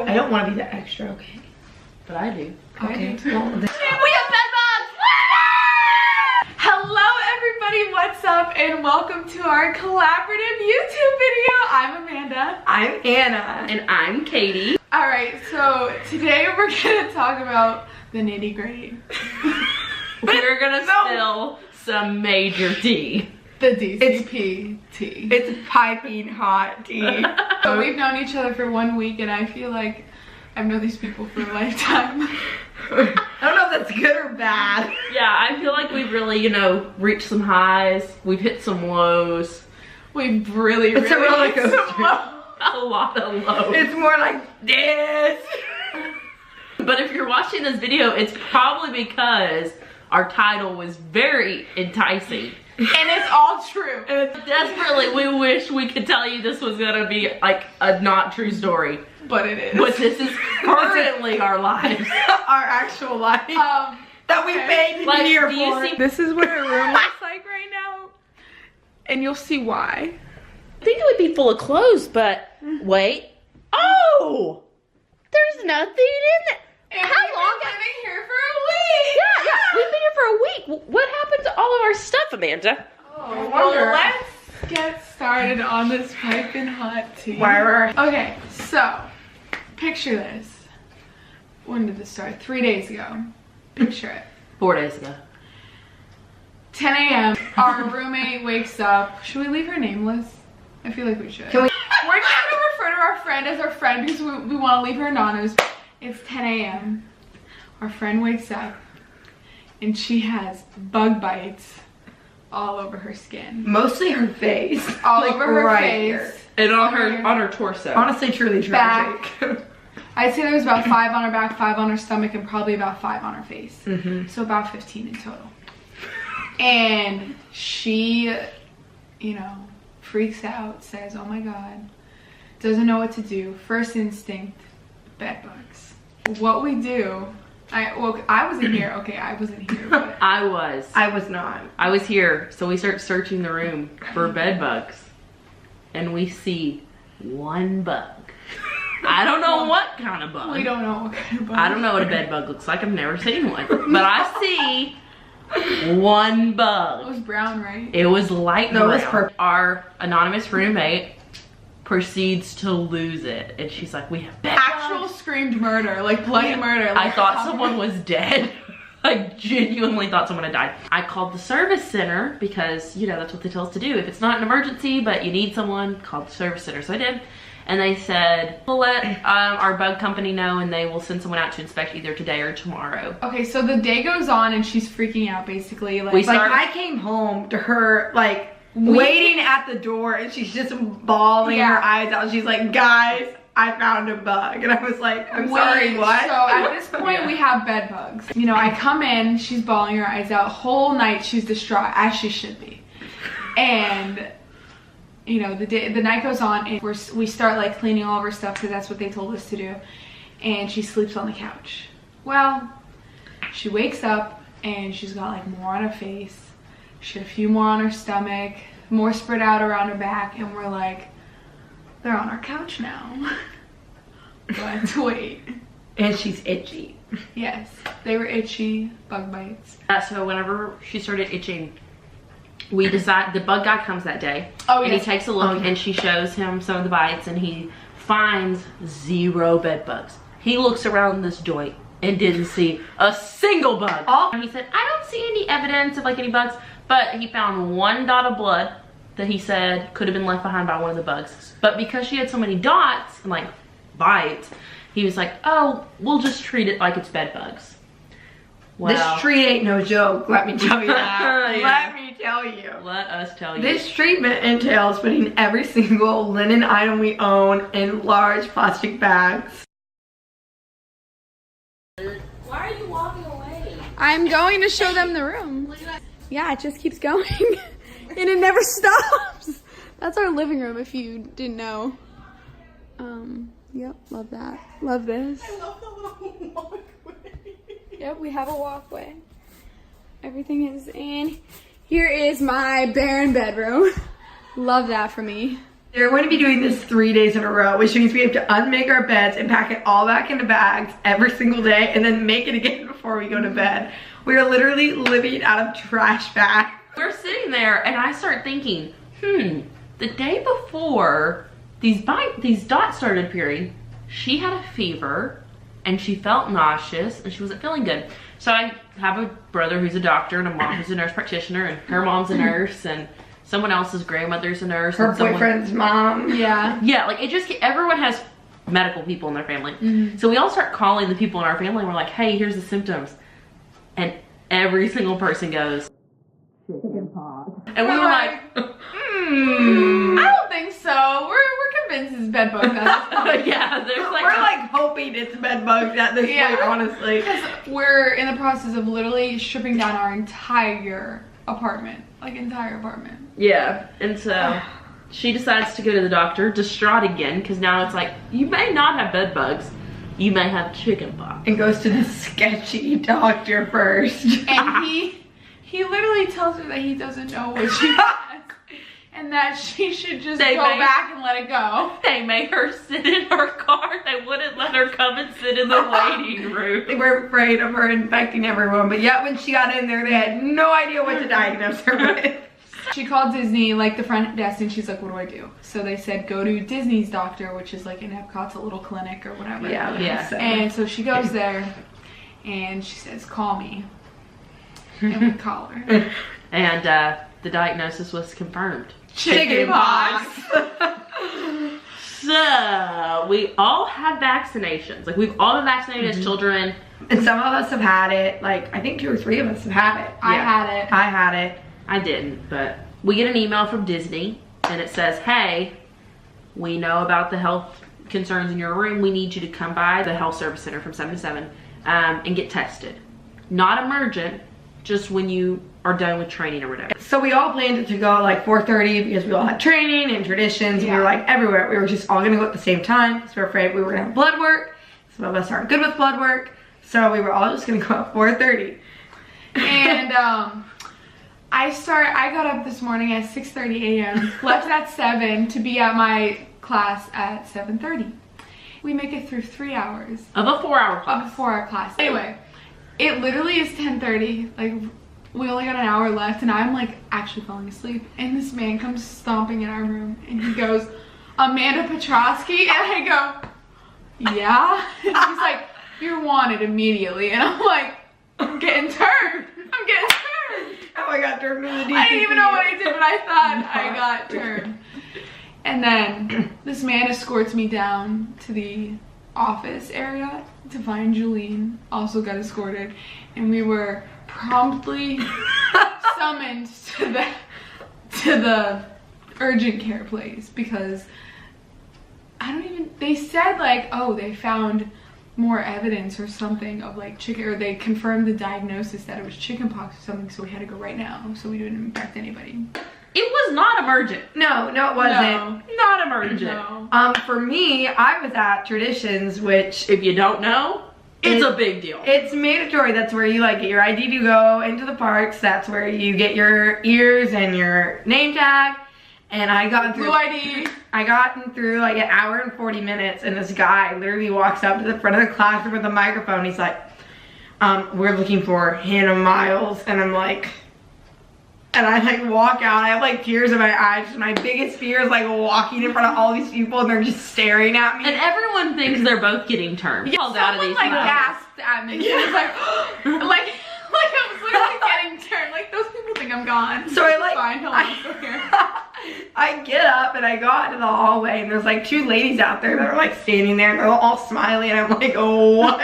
I don't want to be the extra, okay? But I do. Okay. Well, we have bed bugs! Hello everybody, what's up? And welcome to our collaborative YouTube video. I'm Amanda. I'm Hannah. And I'm Katie. Alright, so today we're gonna talk about the nitty gritty. We're gonna spill some major tea. The DCP tea. It's piping hot tea. So we've known each other for 1 week and I feel like I've known these people for a lifetime. I don't know if that's good or bad. Yeah, I feel like we've really, you know, reached some highs. We've hit some lows. We've really, It's a roller hit some coaster. lows. A lot of lows. It's more like this. But if you're watching this video, it's probably because our title was very enticing. And it's all true. Desperately, we wish we could tell you this was gonna be like a not true story. But it is. But this is currently our lives. Our actual life that we paid to Like, be here do you for. see- This is what our room looks like right now. And you'll see why. I think it would be full of clothes, but wait. Oh! There's nothing in it. And How we've long been living here for a week. Yeah, we've been here for a week. What happened to all of our stuff, Amanda? Oh, wonder. well, let's get started on this piping hot tea. Why Okay, so picture this. When did this start? 3 days ago. Picture it. 4 days ago. 10 a.m. Our roommate wakes up. Should we leave her nameless? I feel like we should. Can we? We're just gonna refer to our friend as our friend because we want to leave her anonymous. It's 10 a.m. Our friend wakes up and she has bug bites all over her skin. Mostly her face. All Like, over her right face. here. And on Here. her torso. Honestly, truly tragic. Back. I'd say there was about 5 on her back, 5 on her stomach, and probably about 5 on her face. So about 15 in total. And she, you know, freaks out, says, oh my God, doesn't know what to do. First instinct, bed bugs. What we do, I wasn't here. Okay, I wasn't here, but I was. I was not. I was here, so we start searching the room for bed bugs. And we see one bug. I don't know what kind of bug. we don't know what kind of bug. I don't know what a bed bug looks like. I've never seen one. But I see one It bug. was brown, right? It was light No, it was brown. purple. Our anonymous roommate proceeds to lose it. And she's like, we have bed Actual bugs. screamed murder, like bloody murder. I Like, thought someone was dead. I genuinely thought someone had died. I called the service center because, you know, that's what they tell us to do. If it's not an emergency, but you need someone, call the service center. So I did. And they said, we'll let our bug company know and they will send someone out to inspect either today or tomorrow. Okay, so the day goes on and she's freaking out basically. Like, We Like, start- I came home to her, like, waiting at the door, and she's just bawling her eyes out. She's like, guys, I found a bug. And I was like, I'm sorry, what? So at this point, we have bed bugs. You know, I come in, she's bawling her eyes out. Whole night, she's distraught, as she should be. And, you know, the night goes on, and we start, like, cleaning all of her stuff, because that's what they told us to do. And she sleeps on the couch. Well, she wakes up, and she's got, like, more on her face. She had a few more on her stomach, more spread out around her back, and we're like, they're on our couch now. But wait. And she's itchy. Yes, they were itchy, bug bites. So whenever she started itching, we decide, the bug guy comes that day. Oh, and yes. he takes a look and she shows him some of the bites and he finds 0 bed bugs. He looks around this joint and didn't see a single bug. And he said, I don't see any evidence of like any bugs, but he found 1 dot of blood that he said could have been left behind by one of the bugs. But because she had so many dots and like bites, he was like, oh, we'll just treat it like it's bed bugs. Well, This treat ain't no joke, let me tell you that. Yeah. Let me tell you. let us tell you. This treatment entails putting every single linen item we own in large plastic bags. Why are you walking away? I'm going to show them the room. Yeah, it just keeps going. And it never stops. That's our living room, if you didn't know. Yep, love that. Love this. I love the little walkway. Yep, we have a walkway. Everything is in. Here is my barren bedroom. Love that for me. They're going to be doing this 3 days in a row, which means we have to unmake our beds and pack it all back into bags every single day and then make it again before we go to bed. We are literally living out of trash bags. We're sitting there and I start thinking, the day before these dots started appearing, she had a fever and she felt nauseous and she wasn't feeling good. So I have a brother who's a doctor and a mom who's a nurse practitioner, and her mom's a nurse, and someone else's grandmother's a nurse. Her boyfriend's mom. Yeah. Yeah, like it just, everyone has medical people in their family. So we all start calling the people in our family and we're like, hey, here's the symptoms. And every single person goes, chickenpox. And we were like, I don't think so. We're convinced it's bed bugs at this point. yeah, there's like, we're like hoping it's bed bugs at this point, honestly. Because we're in the process of literally stripping down our entire apartment. Like, entire apartment. yeah, and so she decides to go to the doctor, distraught again, because now it's like, you may not have bed bugs, you may have chickenpox. And goes to the sketchy doctor first. And he literally tells her that he doesn't know what she has. And that she should just go back and let it go. They made her sit in her car. They wouldn't let her come and sit in the waiting room. They were afraid of her infecting everyone, but yet when she got in there, they had no idea what to diagnose her with. She called Disney, like the front desk, and she's like, what do I do? So they said, go to Disney's doctor, which is like in Epcot's a little clinic or whatever. Yeah. And so she goes there, and she says, call me. And we call her. And the diagnosis was confirmed. Chickenpox. So we all have vaccinations. Like, we've all been vaccinated as children. And some of us have had it. Like, I think 2 or 3 of us have had it. I had it. I had it. I didn't, but we get an email from Disney and it says, hey, we know about the health concerns in your room. We need you to come by the health service center from 7 to 7 and get tested. Not emergent, just when you are done with training or whatever. So we all planned to go at like 4:30 because we all had training and traditions. And we were like everywhere. We were just all gonna go at the same time because we were afraid we were gonna have blood work. Some of us aren't good with blood work. So we were all just gonna go at 4:30. And I got up this morning at 6:30 a.m. left at 7 to be at my class at 7:30. We make it through 3 hours. Of a 4-hour class. Of a 4-hour class. Anyway, it literally is 10:30. Like, we only got an hour left and I'm like actually falling asleep. And this man comes stomping in our room and he goes, Amanda Petrosky? And I go, yeah? And he's like, you're wanted immediately. And I'm like, I'm getting turned. I'm getting turned. Oh, I got turned in the DCP. I didn't even know what I did, but I thought I got turned. And then this man escorts me down to the office area to find Julene. Also got escorted. And we were promptly summoned to the urgent care place because they said like, oh, they found more evidence or something of like chicken, or they confirmed the diagnosis that it was chickenpox or something, so we had to go right now so we didn't infect anybody. It was not emergent. No, it wasn't. No. Not emergent. No. For me, I was at Traditions, which If you don't know, it's a big deal. It's mandatory. That's where you like get your ID to go into the parks. That's where you get your ears and your name tag. And I got through Blue ID. I got through like an hour and 40 minutes, and this guy literally walks up to the front of the classroom with a microphone. He's like, we're looking for Hannah Miles. And I'm like, and I like walk out. I have like tears in my eyes. My biggest fear is like walking in front of all these people and they're just staring at me. And everyone thinks they're both getting turned. Called out of these like classes. gasped at me. She was like, like I was literally getting turned. Like, those people think I'm gone. So I like, fine, hold on, I'm still here. I get up and I go out into the hallway and there's like 2 ladies out there that are like standing there and they're all smiling and I'm like, oh, what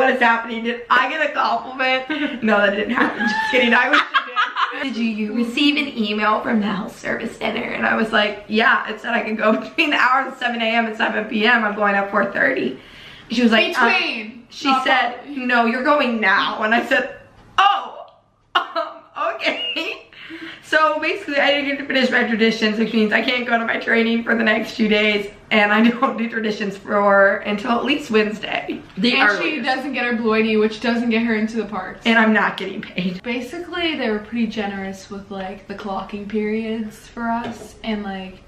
is happening? Did I get a compliment? No, that didn't happen. Just kidding. I wish I did. Did you receive an email from the health service center? And I was like, yeah, it said I could go between the hours of 7 a.m. and 7 p.m. I'm going at 4:30. She was like, she said, no, you're going now. And I said, oh, okay. So basically I didn't get to finish my traditions, which means I can't go to my training for the next 2 days, and I don't do traditions until at least Wednesday. And she doesn't get her Blue ID, which doesn't get her into the parks. And I'm not getting paid. Basically, they were pretty generous with like the clocking periods for us, and like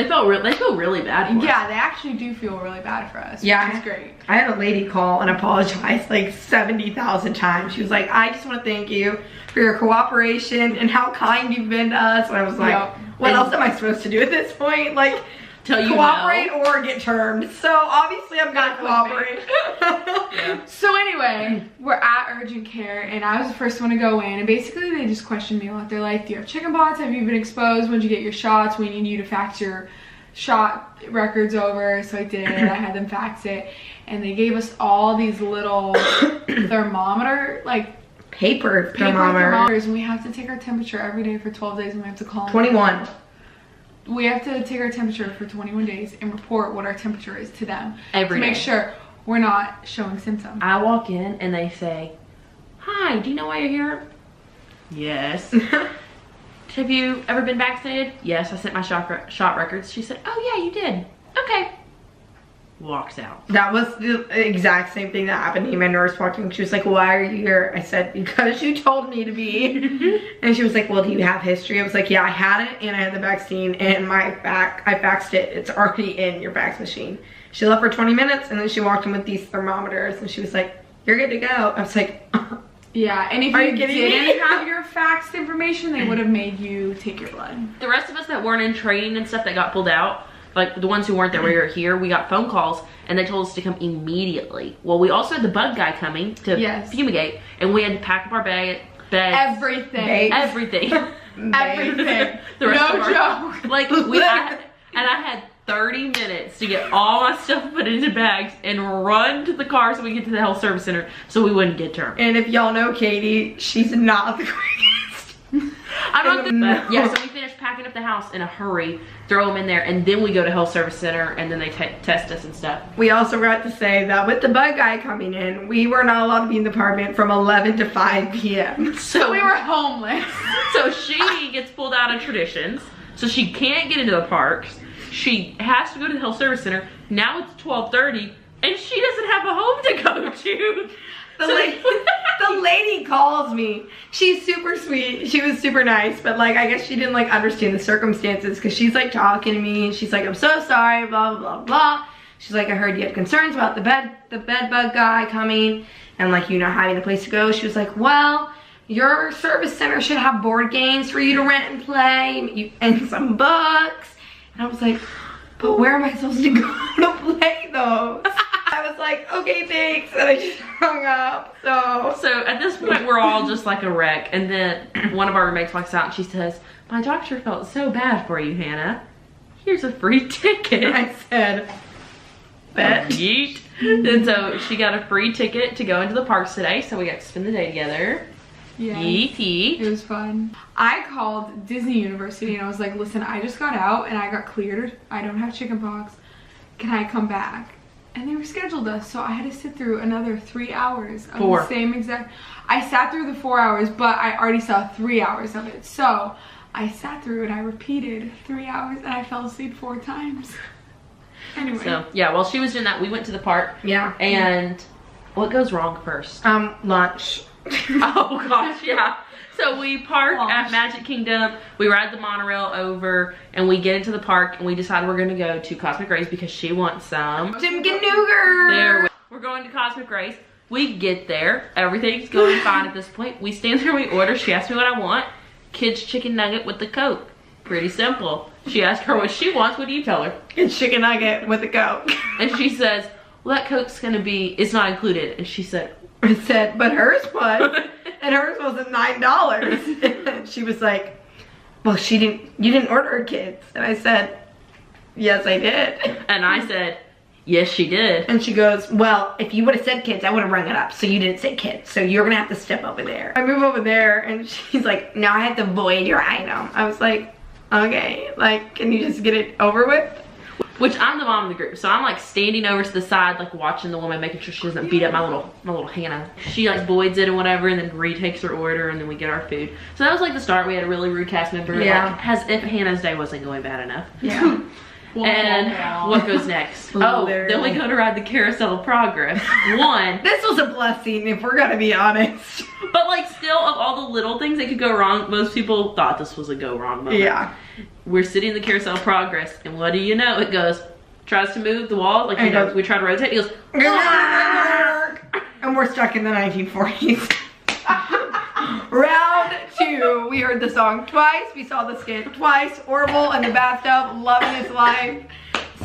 They feel really bad for us. Yeah, they actually do feel really bad for us. Yeah. Which is great. I had a lady call and apologize like 70,000 times. She was like, I just want to thank you for your cooperation and how kind you've been to us. And I was like, what else am I supposed to do at this point? Like, tell you cooperate or get termed. So obviously I'm gonna cooperate. Yeah. So anyway, we're at urgent care and I was the first one to go in, and basically they just questioned me a lot. They're like, do you have chickenpox? Have you been exposed? When did you get your shots? We need you to fax your shot records over. So I did. I had them fax it, and they gave us all these little thermometer, like Paper thermometers, and we have to take our temperature every day for 12 days, and we have to call them. 21. We have to take our temperature for 21 days and report what our temperature is to them Every to make day. sure we're not showing symptoms. I walk in and they say, hi, do you know why you're here? Yes. Have you ever been vaccinated? Yes, I sent my shot records. She said, oh yeah, you did. Okay. Walks out. That was the exact same thing that happened to me. My nurse walked in. She was like, why are you here? I said, because you told me to be. And she was like, well, do you have history? I was like, yeah, I had it and I had the vaccine and I faxed it. It's already in your fax machine. She left for 20 minutes and then she walked in with these thermometers and she was like, you're good to go. I was like, yeah, and if you didn't have your faxed information, they would have made you take your blood. The rest of us that weren't in training and stuff that got pulled out, like the ones who weren't there, we were here, we got phone calls and they told us to come immediately. Well, we also had the bug guy coming to fumigate, and we had to pack up our beds. Everything. Everything. Everything. No joke. Like, I had 30 minutes to get all my stuff put into bags and run to the car so we could get to the health service center so we wouldn't get termed. and if y'all know Katie, she's not the quickest. I'm not the yeah, so we finished packing up the house in a hurry, throw them in there, and then we go to health service center and then they test us and stuff. We also got to say that with the bug guy coming in, we were not allowed to be in the apartment from 11 to 5 p.m. So we were homeless. So she gets pulled out of traditions, so she can't get into the parks. She has to go to the health service center. Now it's 12:30 and she doesn't have a home to go to. The lady calls me. She's super sweet. She was super nice, but like I guess she didn't like understand the circumstances because she's like talking to me and she's like, I'm so sorry, blah blah blah blah. She's like, I heard you had concerns about the bed bug guy coming and like having a place to go. She was like, well, your service center should have board games for you to rent and play and some books. And I was like, but where am I supposed to go to play those? I was like, okay, thanks, and I just hung up. So at this point, we're all just like a wreck. And then one of our roommates walks out and she says, my doctor felt so bad for you, Hannah. Here's a free ticket. I said, bet. Yeet. And so she got a free ticket to go into the parks today, so we got to spend the day together. Yeah. Yeet. It was fun. I called Disney University and I was like, listen, I just got out and I got cleared. I don't have chickenpox. Can I come back? And they rescheduled us, so I had to sit through another 3 hours of the same exact. I sat through the 4 hours, but I already saw 3 hours of it. So I sat through and I repeated 3 hours and I fell asleep 4 times. Anyway. So yeah, while she was doing that, we went to the park. Yeah. And what goes wrong first? Lunch. Oh gosh, yeah. So we park at Magic Kingdom, we ride the monorail over, and we get into the park, and we decide we're gonna go to Cosmic Race because she wants some. Chimkin Nougat. We're going to Cosmic Race. We get there, everything's going fine at this point. We stand there, we order, she asks me what I want. Kids chicken nugget with the Coke. Pretty simple. She asked her what she wants, what do you tell her? It's chicken nugget with a Coke. And she says, well, that Coke's gonna be, it's not included. And she said, I said, but hers was. And hers was at $9. And she was like, well, you didn't order her kids. And I said, yes, I did. And I said, yes, she did. And she goes, well, if you would have said kids, I would have rung it up. So you didn't say kids. So you're going to have to step over there. I move over there and she's like, no, I have to void your item. I was like, okay, like, can you just get it over with? Which I'm the mom of the group, so I'm like standing over to the side, like watching the woman, making sure she doesn't beat up my little Hannah. She like voids it and whatever, and then retakes her order, and then we get our food. So that was like the start. We had a really rude cast member, yeah, like, as if Hannah's day wasn't going bad enough. Yeah. And what goes next? Oh, then we go to ride the Carousel of Progress. One. This was a blessing, if we're gonna be honest. But like still, of all the little things that could go wrong, most people thought this was a go wrong moment. Yeah. We're sitting in the carousel of progress, and what do you know? It goes, tries to move the wall, like you know, we try to rotate, it goes, and we're stuck in the 1940s. Round 2, we heard the song twice, we saw the skit twice, Orville in the bathtub, loving his life.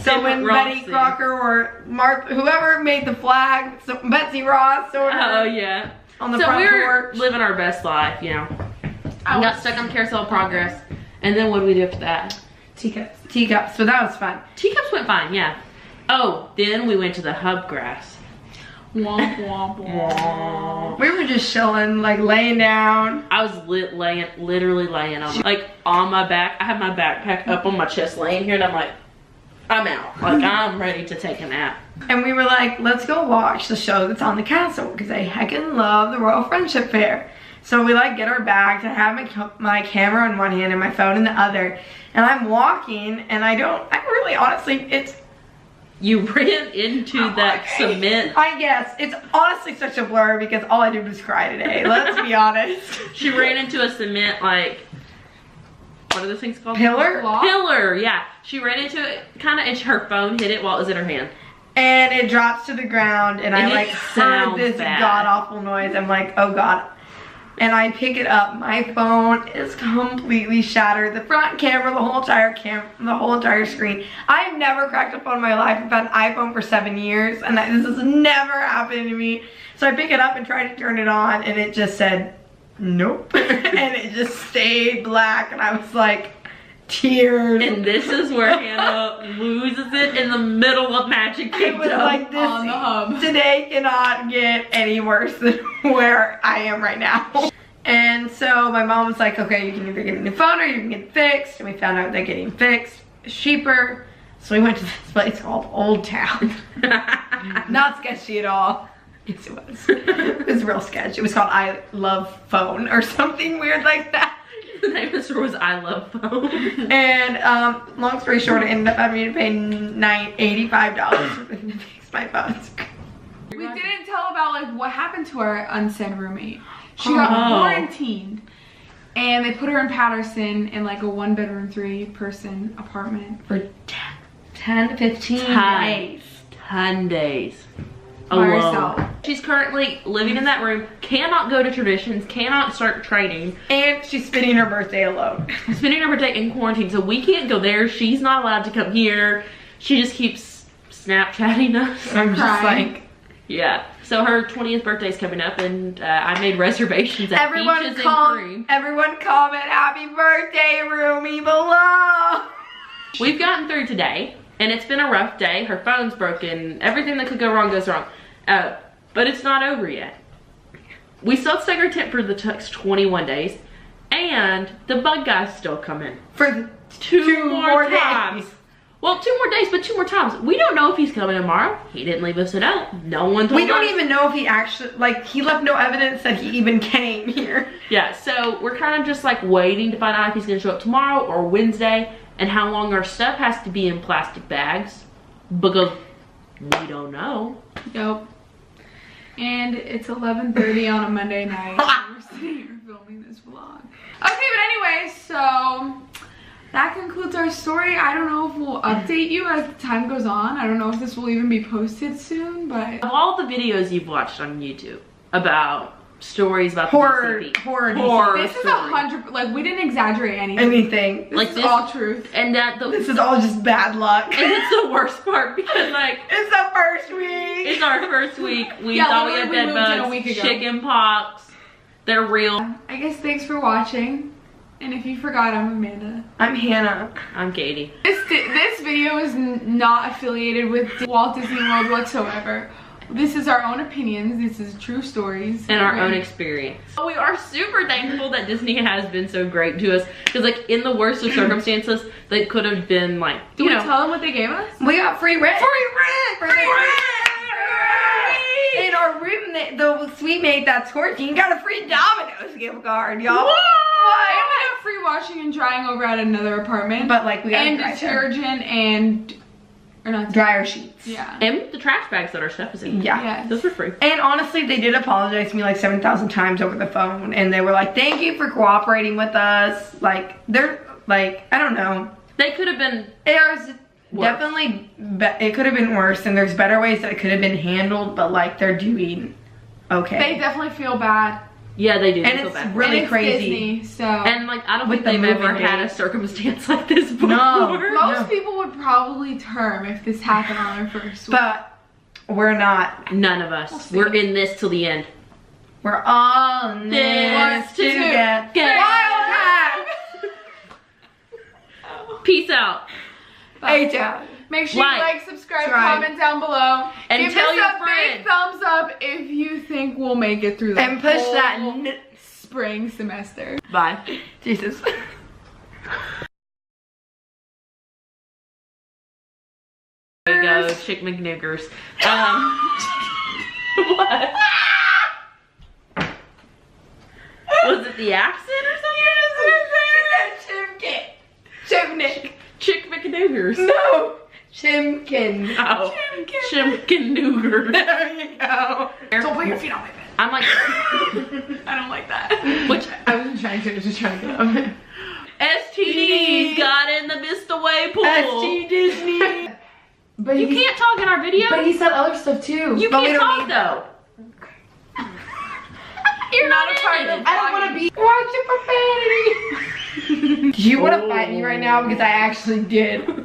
So when Betty Crocker or Martha, whoever made the flag, so Betsy Ross, oh yeah, on the front porch. Living our best life, you know. We got stuck on carousel of progress, and then what did we do after that? Teacups, so that was fun. Teacups went fine, yeah. Oh, then we went to the hub grass. Womp, womp, womp. We were just chilling, like laying down. I was literally laying on, like on my back. I had my backpack up on my chest, laying here, and I'm like, I'm out. Like I'm ready to take a nap. And we were like, let's go watch the show that's on the castle because I heckin' love the Royal Friendship Fair. So we like get our bags. I have my camera in one hand and my phone in the other, and I'm walking, and I really honestly, you ran into that cement. I guess. It's honestly such a blur because all I did was cry today. Let's be honest. She ran into a cement, like, what are those things called? Pillar? Pillar, yeah. She ran into it, kind of, and her phone hit it while it was in her hand. And it drops to the ground, and I like heard this god-awful noise. I'm like, oh God. And I pick it up. My phone is completely shattered. The front camera, the whole entire screen. I've never cracked a phone in my life. I've had an iPhone for 7 years, and this has never happened to me. So I pick it up and try to turn it on, and it just said, nope. And it just stayed black, and I was like, tears. And this is where Hannah loses it in the middle of Magic Kingdom. It was like this on the hub. Today cannot get any worse than where I am right now. And so my mom was like, okay, you can either get a new phone or you can get it fixed. And we found out that getting fixed is cheaper. So we went to this place called Old Town. Not sketchy at all. Yes, it was. It was real sketchy. It was called I Love Phone or something weird like that. The name of the store was I Love Phone. And long story short, I ended up having to pay $85 to fix my phone. We didn't tell about like what happened to our unsaid roommate. She got quarantined, and they put her in Patterson in like a 1-bedroom, 3-person apartment for 10 to 15 days. 10 days. By herself. She's currently living in that room, cannot go to traditions, cannot start training. And she's spending her birthday alone. Spending her birthday in quarantine, so we can't go there. She's not allowed to come here. She just keeps Snapchatting us. I'm just like, yeah. So her 20th birthday is coming up, and I made reservations at Beaches and Cream. Everyone comment happy birthday, roomie below. We've gotten through today, and it's been a rough day. Her phone's broken. Everything that could go wrong goes wrong. But it's not over yet. We still have to take our tent for the next 21 days, and the bug guy's still coming. For two more times. days. Well, 2 more days, but 2 more times. We don't know if he's coming tomorrow. He didn't leave us a note. No one told us. We don't even know if he actually, like, he left no evidence that he even came here. Yeah, so we're kind of just like waiting to find out if he's going to show up tomorrow or Wednesday, and how long our stuff has to be in plastic bags, because we don't know. Yep. And it's 11:30 on a Monday night. And we're sitting here filming this vlog. Okay, but anyway, so that concludes our story. I don't know if we'll update you as time goes on. I don't know if this will even be posted soon, but of all the videos you've watched on YouTube about stories about horror this is 100, like, we didn't exaggerate anything. This is all truth, and this is all just bad luck. And it's the worst part because, like, it's the first week. It's our first week. We thought we had bed bugs, chicken pox. They're real. I guess thanks for watching. And if you forgot, I'm Amanda. I'm Hannah. I'm Katie. This video is not affiliated with Walt Disney World whatsoever. This is our own opinions. This is true stories. And our own experience. We are super thankful that Disney has been so great to us. Because, like, in the worst of circumstances, they could have been, like, Do we tell them what they gave us? We got free rent. Free rent! And our roommate, the suite mate that's quarantined, got a free Domino's gift card, y'all. What? And we got free washing and drying over at another apartment. But, like, we got detergent and Or not dryer sheets. Yeah. And the trash bags that our stuff is in. Yeah. Yes. Those were free. And honestly, they did apologize to me like 7,000 times over the phone. And they were like, thank you for cooperating with us. Like, they're like, I don't know. They could have been There's worse. definitely, it could have been worse. And there's better ways that it could have been handled. But like, they're doing okay. They definitely feel bad. Yeah, they do. And feel it's bad. really And it's crazy. Disney, so. And like, I don't With think the they've ever moving had a date. circumstance like this before. No. Most people would probably term if this happened on their first week. But we're not. None of us. see. We're in this till the end. We're all in this One, two, together. get Wildcat! Peace out. A-Town. Make sure Like, you like, subscribe, subscribe. comment down below. And Give tell us your a friends. big thumbs up if you think we'll make it through the And push whole that. spring semester. Bye. Jesus. There we go, Chick McNiggers. What? Was it the accent or something? Chimnick. Chick McNiggers. No. Chimkin. Oh, Chimkin There you go. Don't put your feet on my bed. I'm like, I don't like that. which I wasn't trying to, just trying to get up. STDs got in the missed away pool. ST Disney. But You can't talk in our video. But he said other stuff too. You But we can't don't talk need though. You're not not a part in of it. I don't want to be watching profanity. Do you want to fight me right now? Because I actually did.